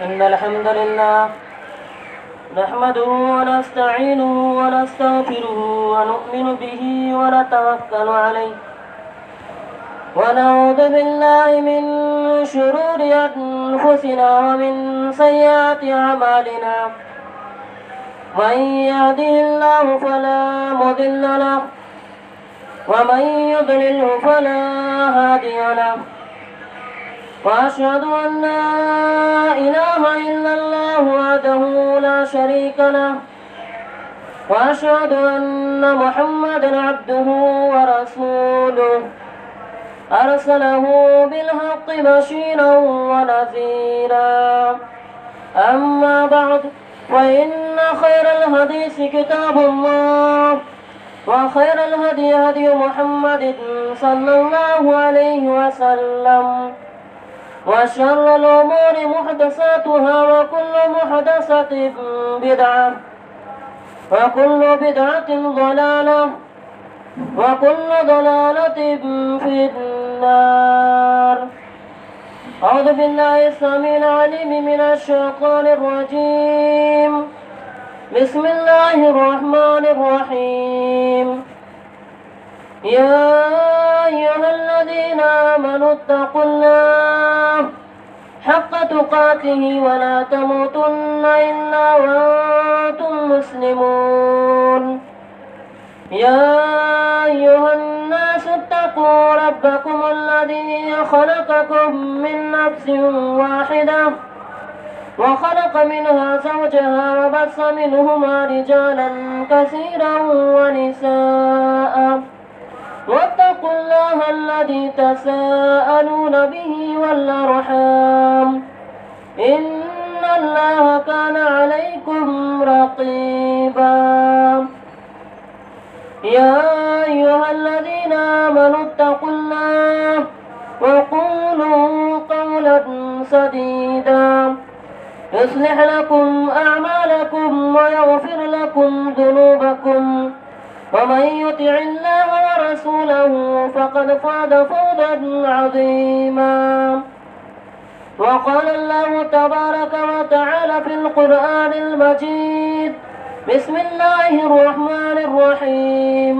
إن الحمد لله نحمده ونستعينه ونستغفره ونؤمن به ونتوكل عليه ونعوذ بالله من شرور أنفسنا ومن سيئات أعمالنا من يهده الله فلا مضل له ومن يضلله فلا هادي له وأشهد أن لا إله إلا الله وحده لا شريك له وأشهد أن محمدا عبده ورسوله أرسله بالحق بشيرا ونذيرا أما بعد فإن خير الحديث كتاب الله وخير الهدي هدي محمد صلى الله عليه وسلم وشر الأمور محدثاتها وكل محدثة بدعة وكل بدعة ضلالة وكل ضلالة في النار. أعوذ بالله السميع العليم من الشيطان الرجيم. بسم الله الرحمن الرحيم. يا أيها الذين آمنوا اتقوا الله حق تقاته ولا تموتن إلا وأنتم مسلمون. يا أيها الناس اتقوا ربكم الذي خلقكم من نفس واحدة وخلق منها زوجها وبث منهما رجالا كثيرا ونساء واتقوا الله الذي تساءلون به والأرحام إن الله كان عليكم رقيبا. يا أيها الذين آمنوا اتقوا الله وقولوا قولا سديدا يصلح لكم أعمالكم ويغفر لكم ذنوبكم ومن يطع الله ورسوله فقد فاز فوزا عظيما. وقال الله تبارك وتعالى في القرآن المجيد. بسم الله الرحمن الرحيم.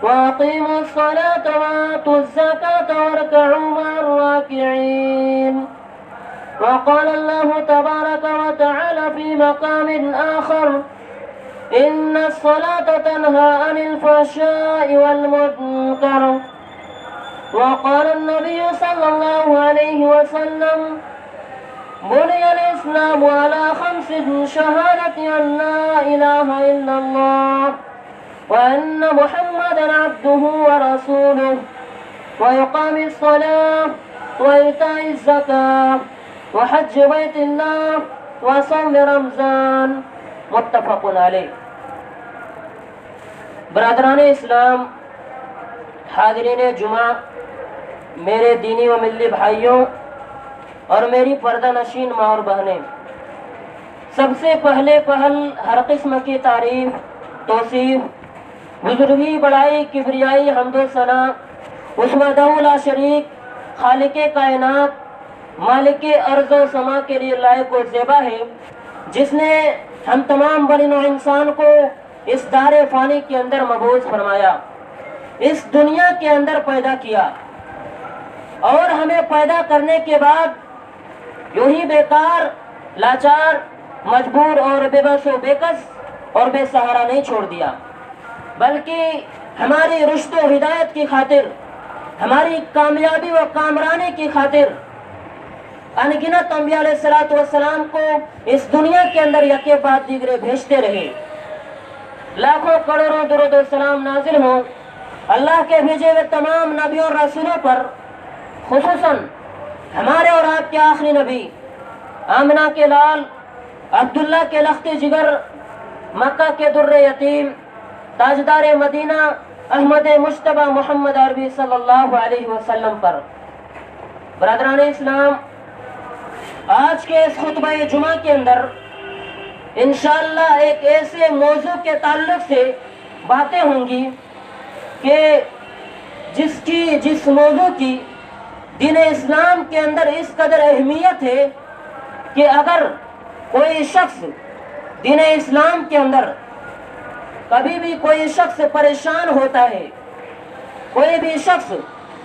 وأقيموا الصلاة وآتوا الزكاة واركعوا مع الراكعين. وقال الله تبارك وتعالى في مقام آخر. إن الصلاة تنهى عن الفحشاء والمنكر. وقال النبي صلى الله عليه وسلم بني الإسلام على 5: شهادة أن لا إله إلا الله وأن محمدا عبده ورسوله وإقام الصلاة وإيتاء الزكاة وحج بيت الله وصوم رمضان. متفق علیہ. برادران اسلام، حاضرین جمعہ، میرے دینی و ملی بھائیوں اور میری پردہ نشین ماں اور بہنیں، سب سے پہلے ہر قسم کی تعریف، توصیف، بزرگی، بڑائی، کبریائی، حمد و ثنا اس وحدہ لا شریک خالق کائنات مالک ارض و سما کے لیے لائق و زیبا ہے، جس نے ہم تمام بنی نوع انسان کو اس دار فانی کے اندر مبعوث فرمایا، اس دنیا کے اندر پیدا کیا، اور ہمیں پیدا کرنے کے بعد یوں ہی بیکار، لاچار، مجبور اور بے بس و بے کس اور بے سہارا نہیں چھوڑ دیا، بلکہ ہماری رشد و ہدایت کی خاطر، ہماری کامیابی و کامرانی کی خاطر انگنت انبیاء علیہ السلام کو اس دنیا کے اندر یکے بعد دیگرے بھیجتے رہے۔ لاکھوں کروڑوں درود و سلام نازل ہوں اللہ کے بھیجے ہوئے تمام نبیوں اور رسولوں پر، خصوصاً ہمارے اور آپ کے آخری نبی آمنہ کے لال، عبداللہ کے لخت جگر، مکہ کے در یتیم، تاجدار مدینہ احمد مجتبی محمد عربی صلی اللہ علیہ وسلم پر۔ برادران اسلام، آج کے اس خطبہ جمعہ کے اندر انشاءاللہ ایک ایسے موضوع کے تعلق سے باتیں ہوں گی کہ جس موضوع کی دین اسلام کے اندر اس قدر اہمیت ہے کہ اگر کوئی شخص دین اسلام کے اندر کبھی بھی کوئی شخص پریشان ہوتا ہے، کوئی بھی شخص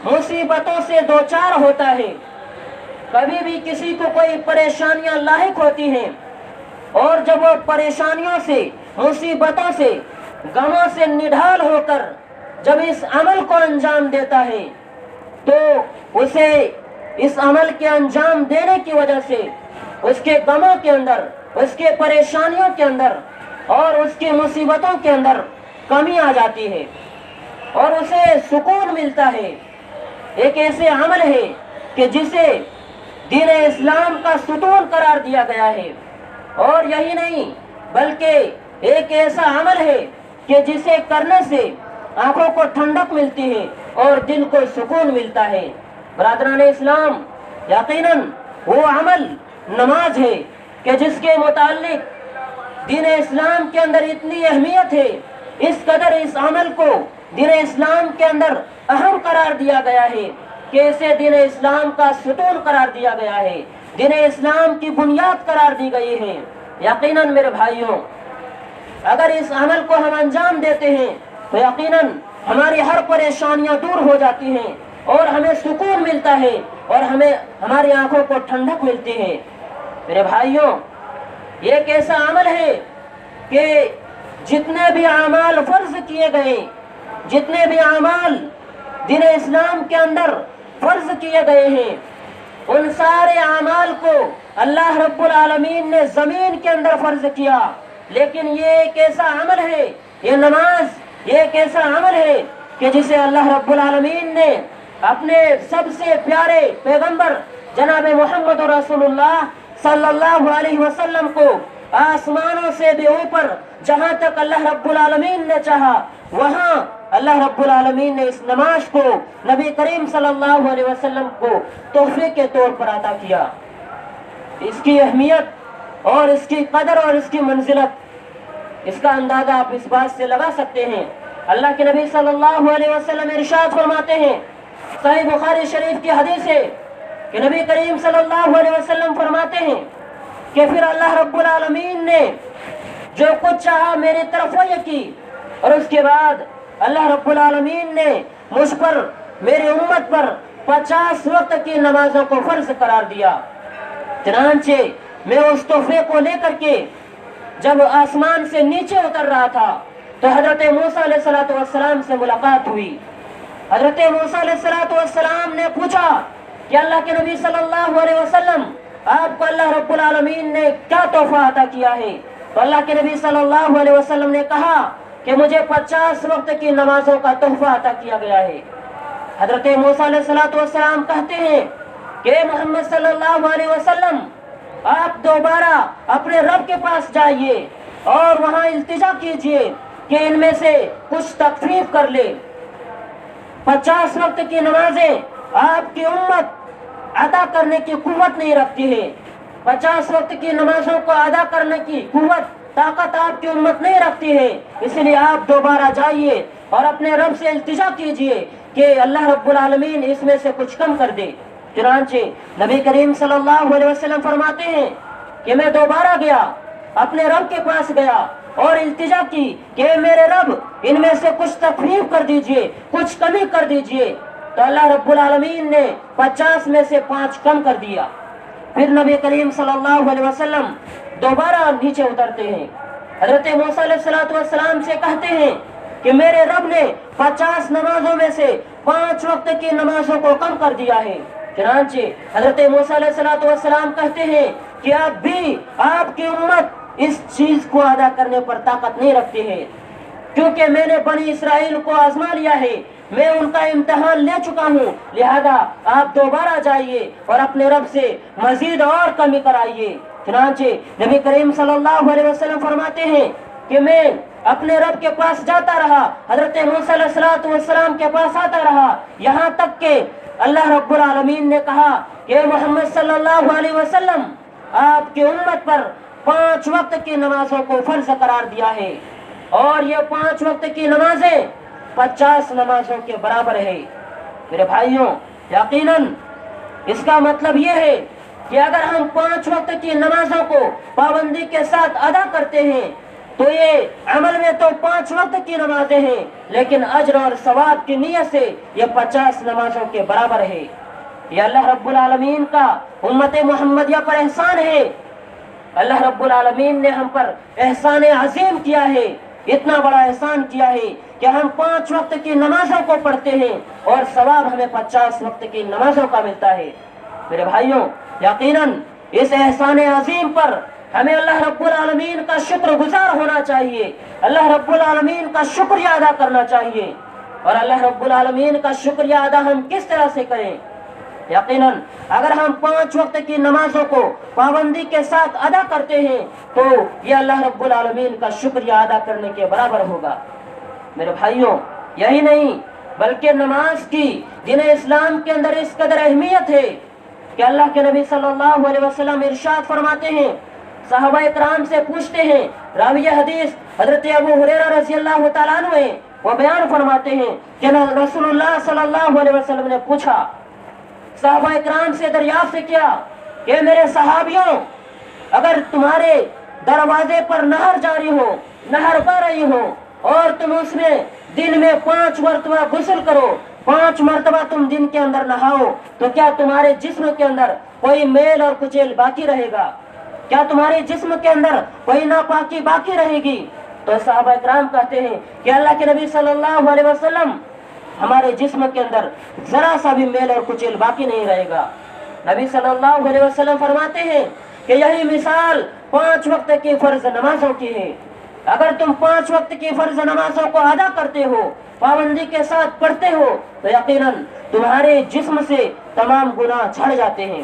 مصیبتوں سے دوچار ہوتا ہے، کبھی بھی کسی کو کوئی پریشانیاں لاحق ہوتی ہیں، اور جب وہ پریشانیوں سے، مصیبتوں سے، غموں سے نڈھال ہو کر جب اس عمل کو انجام دیتا ہے تو اسے اس عمل کے انجام دینے کی وجہ سے اس کے غموں کے اندر، اس کے پریشانیوں کے اندر اور اس کی مصیبتوں کے اندر کمی آ جاتی ہے اور اسے سکون ملتا ہے۔ ایک ایسے عمل ہے کہ جسے دین اسلام کا ستون قرار دیا گیا ہے، اور یہی نہیں بلکہ ایک ایسا عمل ہے کہ جسے کرنے سے آنکھوں کو ٹھنڈک ملتی ہے اور دل کو سکون ملتا ہے۔ برادران اسلام، یقیناً وہ عمل نماز ہے کہ جس کے متعلق دین اسلام کے اندر اتنی اہمیت ہے، اس قدر اس عمل کو دین اسلام کے اندر اہم قرار دیا گیا ہے کہ اسے دین اسلام کا ستون قرار دیا گیا ہے، دین اسلام کی بنیاد قرار دی گئی ہے۔ یقیناً میرے بھائیوں، اگر اس عمل کو ہم انجام دیتے ہیں تو یقیناً ہماری ہر پریشانیاں دور ہو جاتی ہیں اور ہمیں سکون ملتا ہے اور ہماری آنکھوں کو ٹھنڈک ملتی ہے۔ میرے بھائیوں، یہ ایک ایسا عمل ہے کہ جتنے بھی اعمال فرض کیے گئے، جتنے بھی اعمال دین اسلام کے اندر فرض کیے گئے ہیں، ان سارے اعمال کو اللہ رب العالمین نے زمین کے اندر فرض کیا، لیکن یہ ایک ایسا عمل ہے، یہ نماز یہ ایک ایسا عمل ہے کہ جسے اللہ رب العالمین نے اپنے سب سے پیارے پیغمبر جناب محمد رسول اللہ صلی اللہ علیہ وسلم کو آسمانوں سے بھی اوپر جہاں تک اللہ رب العالمین نے چاہا وہاں اللہ رب العالمین نے اس نماز کو نبی کریم صلی اللہ علیہ وسلم کو تحفے کے طور پر عطا کیا۔ اس کی اہمیت اور اس کی قدر اور اس کی منزلت، اس کا اندازہ آپ اس بات سے لگا سکتے ہیں۔ اللہ کے نبی صلی اللہ علیہ وسلم ارشاد فرماتے ہیں، صحیح بخاری شریف کی حدیث ہے کہ نبی کریم صلی اللہ علیہ وسلم فرماتے ہیں کہ پھر اللہ رب العالمین نے جو کچھ چاہا میری طرف وحی کی، اور اس کے بعد اللہ رب العالمین نے مجھ پر، میری امت پر 50 وقت کی نمازوں کو فرض قرار دیا۔ چنانچہ میں اس تحفے کو لے کر کے جب آسمان سے نیچے اتر رہا تھا تو حضرت موسیٰ علیہ السلام سے ملاقات ہوئی۔ حضرت موسیٰ علیہ السلام نے پوچھا کہ اللہ کے نبی صلی اللہ علیہ وسلم، آپ کو اللہ رب العالمین نے کیا تحفہ عطا کیا ہے؟ تو اللہ کے نبی صلی اللہ علیہ وسلم نے کہا کہ مجھے 50 وقت کی نمازوں کا تحفہ عطا کیا گیا ہے۔ حضرت موسیٰ علیہ السلام کہتے ہیں کہ محمد صلی اللہ علیہ وسلم، آپ دوبارہ اپنے رب کے پاس جائیے اور وہاں التجا کیجئے کہ ان میں سے کچھ تخفیف کر لے۔ 50 وقت کی نمازیں آپ کی امت ادا کرنے کی قوت نہیں رکھتی ہے، 50 وقت کی نمازوں کو ادا کرنے کی قوت، طاقت آپ کی امت نہیں رکھتی ہے، اس لیے آپ دوبارہ جائیے اور اپنے رب سے التجا کیجئے کہ اللہ رب العالمین اس میں سے کچھ کم کر دے۔ چنانچہ نبی کریم صلی اللہ علیہ وسلم فرماتے ہیں کہ میں دوبارہ گیا، اپنے رب کے پاس گیا اور التجا کی کہ میرے رب ان میں سے کچھ تخفیف کر دیجئے، کچھ کمی کر دیجئے، تو اللہ رب العالمین نے 50 میں سے 5 کم کر دیا۔ پھر نبی کریم صلی اللہ علیہ وسلم دوبارہ نیچے اترتے ہیں، حضرت موسیٰ علیہ السلام سے کہتے ہیں کہ میرے رب نے 50 نمازوں میں سے 5 وقت کی نمازوں کو کم کر دیا ہے۔ چنانچہ حضرت موسیٰ علیہ السلام کہتے ہیں کہ اب بھی آپ کی امت اس چیز کو ادا کرنے پر طاقت نہیں رکھتی ہے، کیونکہ میں نے بنی اسرائیل کو آزما لیا ہے، میں ان کا امتحان لے چکا ہوں، لہذا آپ دوبارہ جائیے اور اپنے رب سے مزید اور کمی کرائیے۔ چنانچہ نبی کریم صلی اللہ علیہ وسلم فرماتے ہیں کہ میں اپنے رب کے پاس جاتا رہا، حضرت موسیٰ علیہ السلام کے پاس آتا رہا، یہاں تک کہ اللہ رب العالمین نے کہا کہ محمد صلی اللہ علیہ وسلم، آپ کی امت پر 5 وقت کی نمازوں کو فرض قرار دیا ہے، اور یہ 5 وقت کی نمازیں 50 نمازوں کے برابر ہے۔ میرے بھائیوں، یقیناً اس کا مطلب یہ ہے کہ اگر ہم 5 وقت کی نمازوں کو پابندی کے ساتھ ادا کرتے ہیں تو یہ عمل میں تو 5 وقت کی نمازیں ہیں، لیکن اجر اور ثواب کی نیت سے یہ 50 نمازوں کے برابر ہے۔ یہ اللہ رب العالمین کا امت محمدیہ پر احسان ہے۔ اللہ رب العالمین نے ہم پر احسان عظیم کیا ہے، اتنا بڑا احسان کیا ہے کہ ہم 5 وقت کی نمازوں کو پڑھتے ہیں اور ثواب ہمیں 50 وقت کی نمازوں کا ملتا ہے۔ میرے بھائیوں، یقیناً اس احسان عظیم پر ہمیں اللہ رب العالمین کا شکر گزار ہونا چاہیے، اللہ رب العالمین کا شکریہ ادا کرنا چاہیے۔ اور اللہ رب العالمین کا شکریہ ادا ہم کس طرح سے کریں؟ یقیناً اگر ہم 5 وقت کی نمازوں کو پابندی کے ساتھ ادا کرتے ہیں تو یہ اللہ رب العالمین کا شکریہ ادا کرنے کے برابر ہوگا۔ میرے بھائیوں، یہی نہیں بلکہ نماز کی دین اسلام کے اندر اس قدر اہمیت ہے کہ اللہ کے نبی صلی اللہ علیہ وسلم ارشاد فرماتے ہیں، صحابہ اکرام سے پوچھتے ہیں، راوی حدیث حضرت ابو ہریرہ رضی اللہ تعالیٰ عنہ ہیں، وہ بیان فرماتے ہیں کہ رسول اللہ صلی اللہ علیہ وسلم نے پوچھا، صحابہ اکرام سے دریافت کیا کہ میرے صحابیوں، اگر تمہارے دروازے پر نہر جاری ہو، نہر بہ رہی ہو اور تم اس میں دن میں 5 مرتبہ غسل کرو، 5 مرتبہ تم دن کے اندر نہاؤ، تو کیا تمہارے جسم کے اندر کوئی میل اور کچیل باقی رہے گا؟ کیا تمہارے جسم کے اندر کوئی ناپاکی باقی رہے گی؟ تو صحابہ اکرام کہتے ہیں کہ اللہ کے نبی صلی اللہ علیہ وسلم، ہمارے جسم کے اندر ذرا سا بھی میل اور کچیل باقی نہیں رہے گا۔ نبی صلی اللہ علیہ وسلم فرماتے ہیں کہ یہی مثال 5 وقت کی فرض نمازوں کی ہے۔ اگر تم 5 وقت کی فرض نمازوں کو ادا کرتے ہو، پابندی کے ساتھ پڑھتے ہو، تو یقیناً تمہارے جسم سے تمام گناہ جھڑ جاتے ہیں۔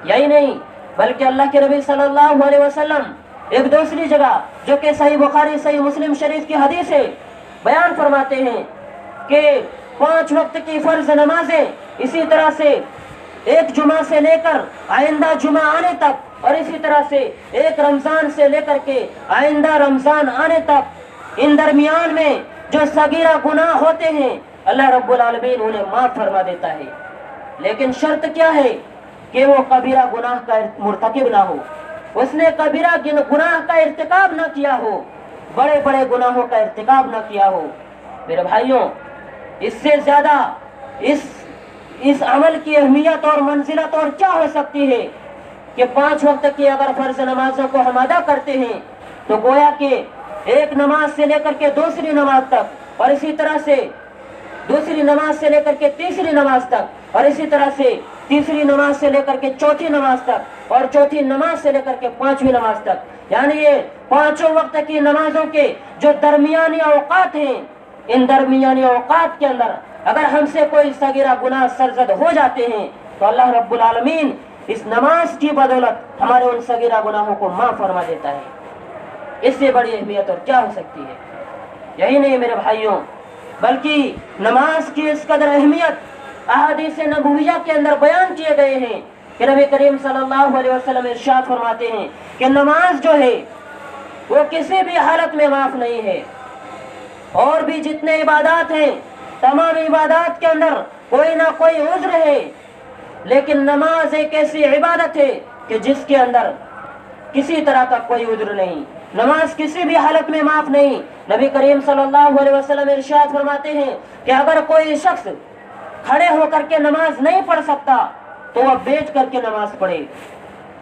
یہی نہیں بلکہ اللہ کے نبی صلی اللہ علیہ وسلم ایک دوسری جگہ جو کہ صحیح بخاری صحیح مسلم شریف کی حدیث ہے، بیان فرماتے ہیں کہ 5 وقت کی فرض نمازیں اسی طرح سے ایک جمعہ سے لے کر آئندہ جمعہ آنے تک، اور اسی طرح سے ایک رمضان سے لے کر کے آئندہ رمضان آنے تک، ان درمیان میں جو صغیرہ گناہ ہوتے ہیں اللہ رب العالمین انہیں معاف فرما دیتا ہے۔ لیکن شرط کیا ہے کہ وہ کبیرہ گناہ کا مرتکب نہ ہو، اس نے کبیرہ گناہ کا ارتکاب نہ کیا ہو، بڑے بڑے گناہوں کا ارتکاب نہ کیا ہو۔ میرے بھائیوں، اس سے زیادہ اس عمل کی اہمیت اور منزلت اور کیا ہو سکتی ہے کہ 5 وقت کی اگر فرض نمازوں کو ہم ادا کرتے ہیں تو گویا کہ ایک نماز سے لے کر کے دوسری نماز تک، اور اسی طرح سے دوسری نماز سے لے کر کے تیسری نماز تک، اور اسی طرح سے تیسری نماز سے لے کر کے چوتھی نماز تک، اور چوتھی نماز سے لے کر کے 5ویں نماز تک، یعنی یہ 5 وقت کی نمازوں کے جو درمیانی اوقات ہیں، ان درمیانی اوقات کے اندر اگر ہم سے کوئی صغیرہ گناہ سرزد ہو جاتے ہیں تو اللہ رب العالمین اس نماز کی بدولت ہمارے ان صغیرہ گناہوں کو معاف فرما دیتا ہے۔ اس سے بڑی اہمیت اور کیا ہو سکتی ہے؟ یہی نہیں میرے بھائیوں، بلکہ نماز کی اس قدر اہمیت احادیث نبویہ کے اندر بیان کیے گئے ہیں کہ نبی کریم صلی اللہ علیہ وسلم ارشاد فرماتے ہیں کہ نماز جو ہے وہ کسی بھی حالت میں معاف نہیں ہے، اور بھی جتنے عبادات ہیں تمام عبادات کے اندر کوئی نہ کوئی عذر ہے، لیکن نماز ایک ایسی عبادت ہے کہ جس کے اندر کسی طرح کا کوئی عذر نہیں، نماز کسی بھی حالت میں معاف نہیں۔ نبی کریم صلی اللہ علیہ وسلم ارشاد فرماتے ہیں کہ اگر کوئی شخص کھڑے ہو کر کے نماز نہیں پڑھ سکتا تو وہ بیٹھ کر کے نماز پڑھے،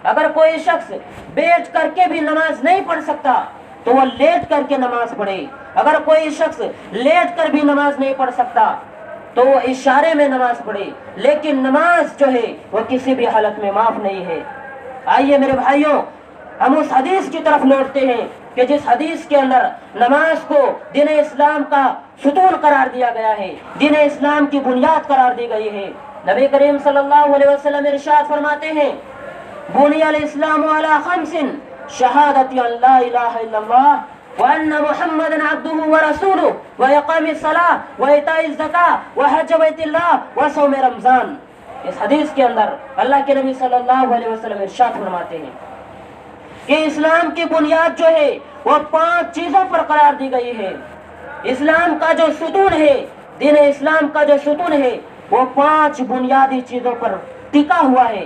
اگر کوئی شخص بیٹھ کر کے بھی نماز نہیں پڑھ سکتا تو وہ لیٹ کر کے نماز پڑھے، اگر کوئی شخص لیٹ کر بھی نماز نہیں پڑھ سکتا تو وہ اشارے میں نماز پڑھے، لیکن نماز جو ہے وہ کسی بھی حالت میں معاف نہیں ہے۔ آئیے میرے بھائیوں، ہم اس حدیث کی طرف لوٹتے ہیں کہ جس حدیث کے اندر نماز کو دین اسلام کا ستون قرار دیا گیا ہے، دین اسلام کی بنیاد قرار دی گئی ہے۔ نبی کریم صلی اللہ علیہ وسلم ارشاد فرماتے ہیں، بنی الاسلام علی 5 شہادت ان لا الہ الا اللہ وان محمد عبدہ ورسولہ واقام الصلاۃ وایتاء الزکاۃ وحج بیت اللہ وصوم رمضان۔ اس حدیث کے اندر اللہ کے نبی صلی اللہ علیہ وسلم ارشاد فرماتے ہیں کہ اسلام کی بنیاد جو ہے وہ 5 چیزوں پر قرار دی گئی ہے۔ اسلام کا جو ستون ہے، دین اسلام کا جو ستون ہے وہ 5 بنیادی چیزوں پر ٹکا ہوا ہے۔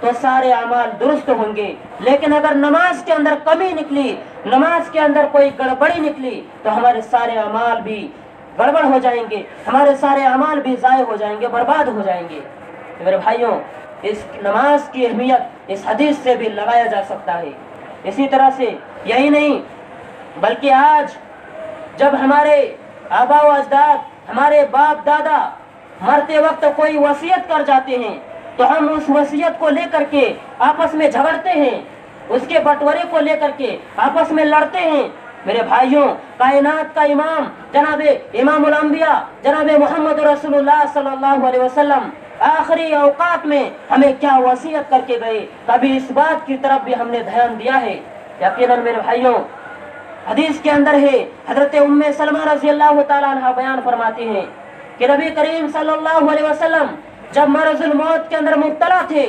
تو سارے اعمال درست ہوں گے، لیکن اگر نماز کے اندر کمی نکلی، نماز کے اندر کوئی گڑبڑی نکلی تو ہمارے سارے اعمال بھی گڑبڑ ہو جائیں گے، ہمارے سارے اعمال بھی ضائع ہو جائیں گے، برباد ہو جائیں گے۔ میرے بھائیوں، اس نماز کی اہمیت اس حدیث سے بھی لگایا جا سکتا ہے۔ اسی طرح سے یہی نہیں بلکہ آج جب ہمارے آبا و اجداد، ہمارے باپ دادا مرتے وقت کوئی وصیت کر جاتے ہیں تو ہم اس وصیت کو لے کر کے آپس میں جھگڑتے ہیں، اس کے بٹورے کو لے کر کے آپس میں لڑتے ہیں۔ میرے بھائیوں، کائنات کا امام جناب امام الانبیاء جناب محمد رسول اللہ صلی اللہ علیہ وسلم آخری اوقات میں ہمیں کیا وصیت کر کے گئے، کبھی اس بات کی طرف بھی ہم نے دھیان دیا ہے؟ یقیناً میرے بھائیوں، حدیث کے اندر ہے، حضرت ام سلمہ رضی اللہ تعالیٰ عنہ بیان فرماتی ہیں کہ نبی کریم صلی اللہ علیہ وسلم جب مرض الموت کے اندر مبتلا تھے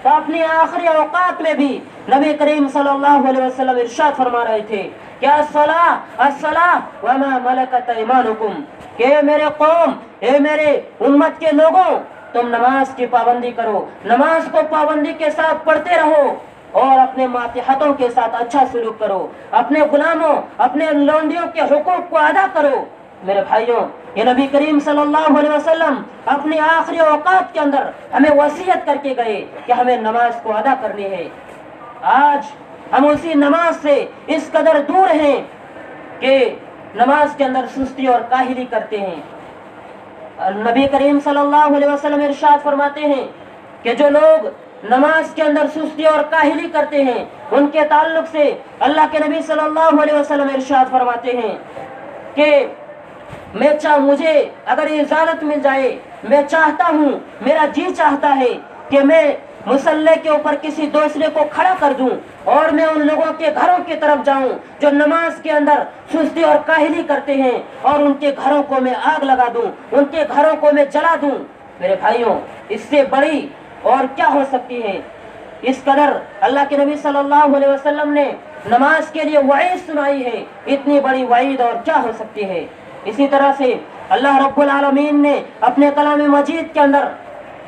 تو اپنی آخری اوقات میں بھی نبی کریم صلی اللہ علیہ وسلم ارشاد فرما رہے تھے کہ الصلاۃ الصلاۃ وما ملکت ایمانکم، کہ اے میرے قوم، اے میرے امت کے لوگوں، تم نماز کی پابندی کرو، نماز کو پابندی کے ساتھ پڑھتے رہو اور اپنے ماتحتوں کے ساتھ اچھا سلوک کرو، اپنے غلاموں، اپنے لونڈیوں کے حقوق کو ادا کرو۔ میرے بھائیوں، یہ نبی کریم صلی اللہ علیہ وسلم اپنی آخری اوقات کے اندر ہمیں وصیت کر کے گئے کہ ہمیں نماز کو ادا کرنی ہے۔ آج ہم اسی نماز سے اس قدر دور ہیں کہ نماز کے اندر سستی اور کاہلی کرتے ہیں۔ نبی کریم صلی اللہ علیہ وسلم ارشاد فرماتے ہیں کہ جو لوگ نماز کے اندر سستی اور کاہلی کرتے ہیں ان کے تعلق سے اللہ کے نبی صلی اللہ علیہ وسلم ارشاد فرماتے ہیں کہ مجھے اگر اجازت مل جائے، میں چاہتا ہوں، میرا جی چاہتا ہے کہ میں مصلی کے اوپر کسی دوسرے کو کھڑا کر دوں اور میں ان لوگوں کے گھروں کی طرف جاؤں جو نماز کے اندر سستی اور کاہلی کرتے ہیں اور ان کے گھروں کو میں آگ لگا دوں، ان کے گھروں کو میں جلا دوں۔ میرے بھائیوں، اس سے بڑی اور کیا ہو سکتی ہے؟ اس قدر اللہ کے نبی صلی اللہ علیہ وسلم نے نماز کے لیے وعید سنائی ہے، اتنی بڑی وعید اور کیا ہو سکتی ہے؟ اسی طرح سے اللہ رب العالمین نے اپنے کلام مجید کے اندر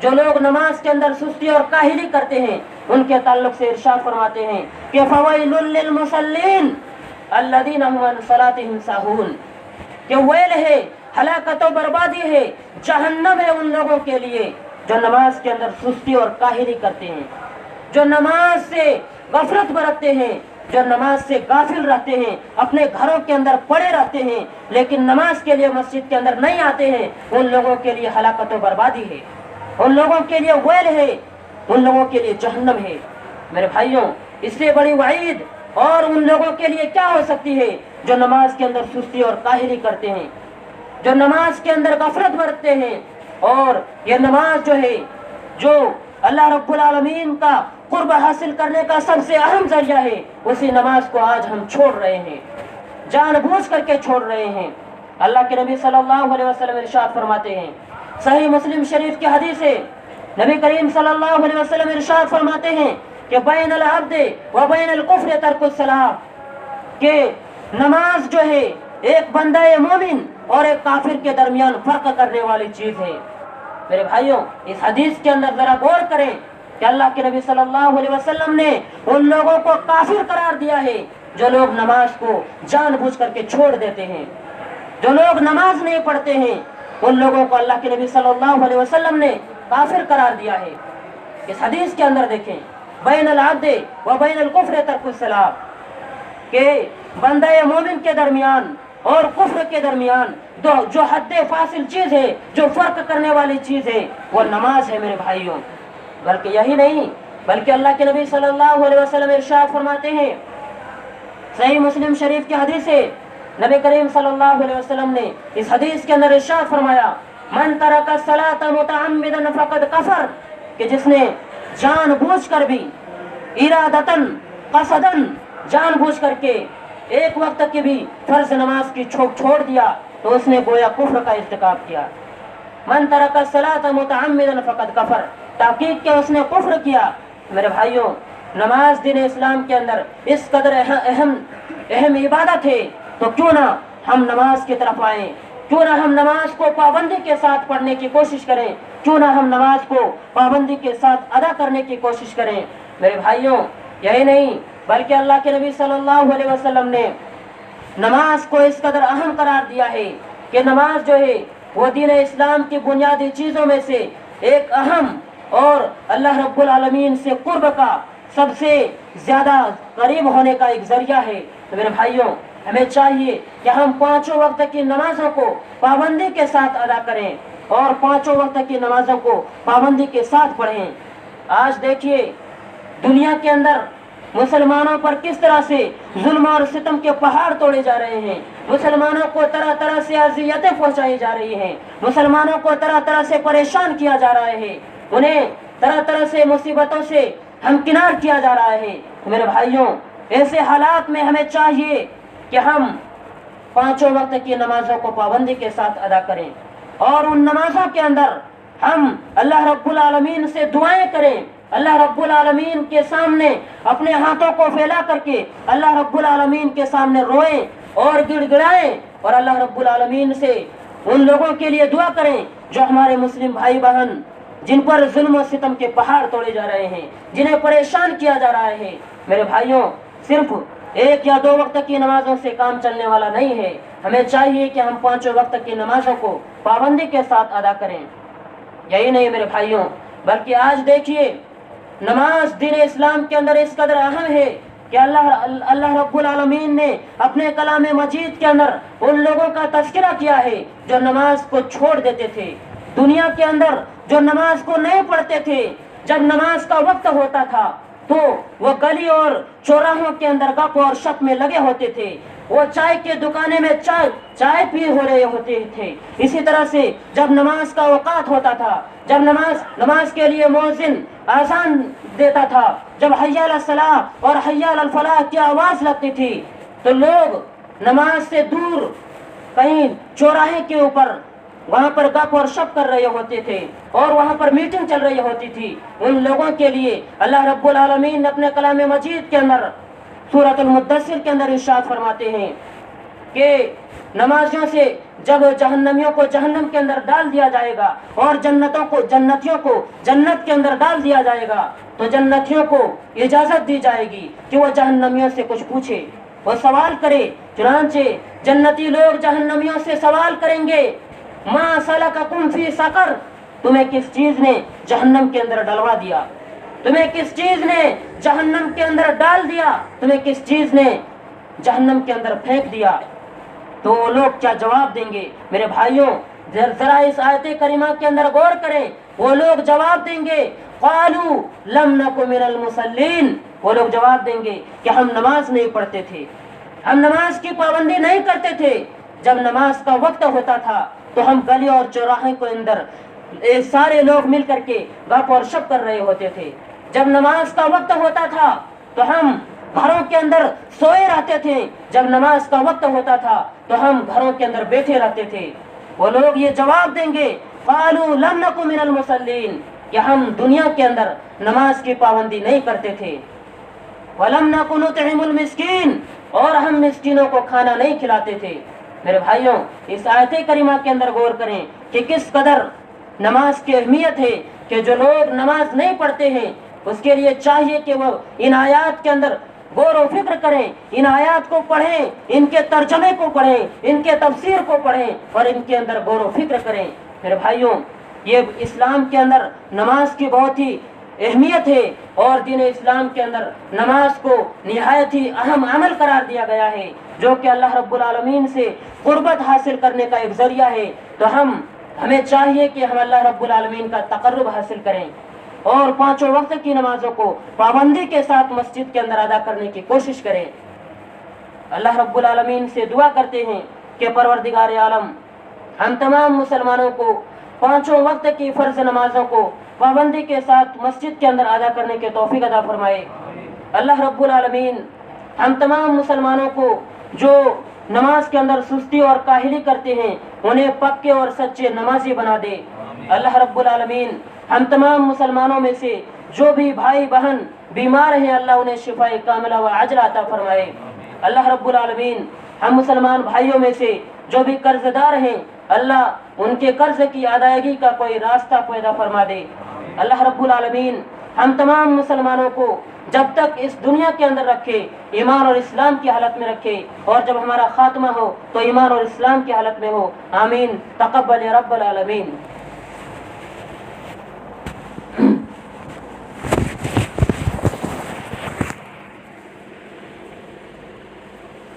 جو لوگ نماز کے اندر سستی اور کاہلی کرتے ہیں ان کے تعلق سے ارشاد فرماتے ہیں کہ فویل للمصلین الذین هم عن صلاتهم ساہون، کہ ویل ہے، ہلاکت و بربادی ہے، جہنم ہے ان لوگوں کے لیے جو نماز کے اندر سستی اور کاہلی کرتے ہیں، جو نماز سے غفلت برتتے ہیں، جو نماز سے غافل رہتے ہیں، اپنے گھروں کے اندر پڑے رہتے ہیں لیکن نماز کے لیے مسجد کے اندر نہیں آتے ہیں، ان لوگوں کے لیے ہلاکت و بربادی ہے، ان لوگوں کے لیے ویل ہے، ان لوگوں کے لیے جہنم ہے۔ میرے بھائیوں، اس سے بڑی وعید اور ان لوگوں کے لیے کیا ہو سکتی ہے جو نماز کے اندر سستی اور کاہلی کرتے ہیں، جو نماز کے اندر غفلت برتتے ہیں۔ اور یہ نماز جو ہے، جو اللہ رب العالمین کا قرب حاصل کرنے کا سب سے اہم ذریعہ ہے، اسی نماز کو آج ہم چھوڑ رہے ہیں، جان بوجھ کر کے چھوڑ رہے ہیں۔ اللہ کے نبی صلی اللہ علیہ وسلم ارشاد فرماتے ہیں، صحیح مسلم شریف کی حدیث ہے، نبی کریم صلی اللہ علیہ وسلم ارشاد فرماتے ہیں کہ بین العبد و بین الکفر ترک الصلاۃ، کہ نماز جو ہے ایک بندہ مومن اور ایک کافر کے درمیان فرق کرنے والی چیز ہے۔ میرے بھائیوں، اس حدیث کے اندر ذرا غور کریں کہ اللہ کے نبی صلی اللہ علیہ وسلم نے ان لوگوں کو کافر قرار دیا ہے جو لوگ نماز کو جان بوجھ کر کے چھوڑ دیتے ہیں، جو لوگ نماز نہیں پڑھتے ہیں، ان لوگوں کو اللہ کے نبی صلی اللہ علیہ وسلم نے کافر قرار دیا ہے۔ اس حدیث کے اندر دیکھیں، بین العبد و بین الکفر ترک الصلاۃ، کہ بندہ مومن کے درمیان اور کفر کے درمیان جو حد فاصل چیز ہے، جو فرق کرنے والی چیز ہے، وہ نماز ہے۔ میرے بھائیوں، بلکہ یہی نہیں بلکہ اللہ کے نبی صلی اللہ علیہ وسلم ارشاد فرماتے ہیں، صحیح مسلم شریف کی حدیث ہے، نبی کریم صلی اللہ علیہ وسلم نے اس حدیث کے اندر ارشاد فرمایا، من ترک الصلاۃ متعمدا فقد کفر، کہ جس نے جان بوجھ کر بھی، ارادتاً قصداً جان بوجھ کر کے ایک وقت کی بھی فرض نماز کی چھوڑ دیا تو اس نے گویا کفر کا ارتکاب کیا۔ من ترک الصلاۃ متعمدا فقد کفر، تحقیق کہ اس نے کفر کیا۔ میرے بھائیوں، نماز دین اسلام کے اندر اس قدر اہم عبادت ہے تو کیوں نہ ہم نماز کی طرف آئیں، کیوں نہ ہم نماز کو پابندی کے ساتھ پڑھنے کی کوشش کریں، کیوں نہ ہم نماز کو پابندی کے ساتھ ادا کرنے کی کوشش کریں۔ میرے بھائیوں، یہی نہیں بلکہ اللہ کے نبی صلی اللہ علیہ وسلم نے نماز کو اس قدر اہم قرار دیا ہے کہ نماز جو ہے وہ دین اسلام کی بنیادی چیزوں میں سے ایک اہم اور اللہ رب العالمین سے قرب کا سب سے زیادہ قریب ہونے کا ایک ذریعہ ہے۔ تو میرے بھائیوں، ہمیں چاہیے کہ ہم پانچوں وقت کی نمازوں کو پابندی کے ساتھ ادا کریں اور پانچوں وقت کی نمازوں کو پابندی کے ساتھ پڑھیں۔ آج دیکھیے دنیا کے اندر مسلمانوں پر کس طرح سے ظلم اور ستم کے پہاڑ توڑے جا رہے ہیں، مسلمانوں کو طرح طرح سے اذیتیں پہنچائی جا رہی ہیں، مسلمانوں کو طرح طرح سے پریشان کیا جا رہا ہے، انہیں طرح طرح سے مصیبتوں سے ہمکنار کیا جا رہا ہے۔ میرے بھائیوں، ایسے حالات میں ہمیں چاہیے کہ ہم پانچوں وقت کی نمازوں کو پابندی کے ساتھ ادا کریں اور ان نمازوں کے اندر ہم اللہ رب العالمین سے دعائیں کریں، اللہ رب العالمین کے سامنے اپنے ہاتھوں کو پھیلا کر کے اللہ رب العالمین کے سامنے روئیں اور گڑ گڑائیں اور اللہ رب العالمین سے ان لوگوں کے لیے دعا کریں جو ہمارے مسلم بھائی بہن جن پر ظلم و ستم کے پہاڑ توڑے جا رہے ہیں، جنہیں پریشان کیا جا رہا ہے۔ میرے بھائیوں، صرف ایک یا دو وقت کی نمازوں سے کام چلنے والا نہیں ہے، ہمیں چاہیے کہ ہم پانچوں وقت کی نمازوں کو پابندی کے ساتھ ادا کریں۔ یہی نہیں میرے بھائیوں، بلکہ آج دیکھیے نماز دین اسلام کے اندر اس قدر اہم ہے کہ اللہ رب العالمین نے اپنے کلام مجید کے اندر ان لوگوں کا تذکرہ کیا ہے جو نماز کو چھوڑ دیتے تھے، دنیا کے اندر جو نماز کو نہیں پڑھتے تھے۔ جب نماز کا وقت ہوتا تھا تو وہ گلی اور چوراہوں کے اندر گپ اور شپ میں لگے ہوتے تھے، وہ چائے کے دکانے میں چائے پی ہو رہے ہوتے تھے۔ اسی طرح سے جب نماز کا اوقات ہوتا تھا، جب نماز کے لیے مؤذن اذان دیتا تھا، جب حی علی الصلاۃ اور حی علی الفلاح کی آواز لگتی تھی تو لوگ نماز سے دور کہیں چوراہے کے اوپر وہاں پر گپ اور شپ کر رہے ہوتے تھے اور وہاں پر میٹنگ چل رہی ہوتی تھی۔ ان لوگوں کے لیے اللہ رب العالمین نے اپنے کلام مجید کے اندر سورۃ المدثر کے اندر ارشاد فرماتے ہیں کہ نمازیوں سے جب جہنمیوں کو جہنم کے اندر ڈال دیا جائے گا اور جنتیوں کو جنت کے اندر ڈال دیا جائے گا تو جنتیوں کو اجازت دی جائے گی کہ وہ جہنمیوں سے کچھ پوچھے، وہ سوال کرے۔ چنانچہ جنتی لوگ جہنمیوں سے سوال کریں گے، ما سلککم فی سقر، تمہیں کس چیز نے جہنم کے اندر ڈلوا دیا، تمہیں کس چیز نے جہنم کے اندر ڈال دیا، تمہیں کس چیز نے جہنم کے اندر پھینک دیا؟ تو وہ لوگ کیا جواب دیں گے؟ میرے بھائیوں، ذرا اس آیت کریمہ کے اندر غور کریں۔ وہ لوگ جواب دیں گے قالوا لم نک من المصلین، وہ لوگ جواب دیں گے کہ ہم نماز نہیں پڑھتے تھے، ہم نماز کی پابندی نہیں کرتے تھے۔ جب نماز کا وقت ہوتا تھا تو ہم گلی اور چوراہے کے اندر سارے لوگ مل کر کے گپ اور شپ کر رہے ہوتے تھے۔ جب نماز کا وقت ہوتا تھا تو ہم گھروں کے اندر سوئے رہتے تھے، جب نماز کا وقت ہوتا تھا تو ہم گھروں کے اندر بیٹھے رہتے تھے۔ وہ لوگ یہ جواب دیں گے قالوا لم نک من المصلین، کہ ہم دنیا کے اندر نماز کی پابندی نہیں کرتے تھے۔ ولم نک نطعم المسکین، اور ہم مسکینوں کو کھانا نہیں کھلاتے تھے۔ میرے بھائیوں، اس آیت کریمہ کے اندر غور کریں کہ کس قدر نماز کی اہمیت ہے کہ جو لوگ نماز نہیں پڑھتے ہیں اس کے لیے چاہیے کہ وہ ان آیات کے اندر غور و فکر کریں، ان آیات کو پڑھیں، ان کے ترجمے کو پڑھیں، ان کے تفسیر کو پڑھیں اور ان کے اندر غور و فکر کریں۔ میرے بھائیوں، یہ اسلام کے اندر نماز کی بہت ہی اہمیت ہے اور دین اسلام کے اندر نماز کو نہایت ہی اہم عمل قرار دیا گیا ہے جو کہ اللہ رب العالمین سے قربت حاصل کرنے کا ایک ذریعہ ہے۔ تو ہمیں چاہیے کہ ہم اللہ رب العالمین کا تقرب حاصل کریں اور پانچوں وقت کی نمازوں کو پابندی کے ساتھ مسجد کے اندر ادا کرنے کی کوشش کریں۔ اللہ رب العالمین سے دعا کرتے ہیں کہ پروردگار عالم ہم تمام مسلمانوں کو پانچوں وقت کی فرض نمازوں کو پابندی کے ساتھ مسجد کے اندر ادا کرنے کے توفیق عطا فرمائے۔ اللہ رب العالمین ہم تمام مسلمانوں کو جو نماز کے اندر سستی اور کاہلی کرتے ہیں انہیں پکے اور سچے نمازی بنا دے۔ اللہ رب العالمین ہم تمام مسلمانوں میں سے جو بھی بھائی بہن بیمار ہیں اللہ انہیں شفاء کاملہ و عاجلہ عطا فرمائے۔ اللہ رب العالمین ہم مسلمان بھائیوں میں سے جو بھی قرض دار ہیں اللہ ان کے قرض کی ادائیگی کا کوئی راستہ پیدا فرما دے۔ اللہ رب العالمین ہم تمام مسلمانوں کو جب تک اس دنیا کے اندر رکھے ایمان اور اسلام کی حالت میں رکھے، اور جب ہمارا خاتمہ ہو تو ایمان اور اسلام کی حالت میں ہو۔ آمین۔ تقبل یا رب العالمین۔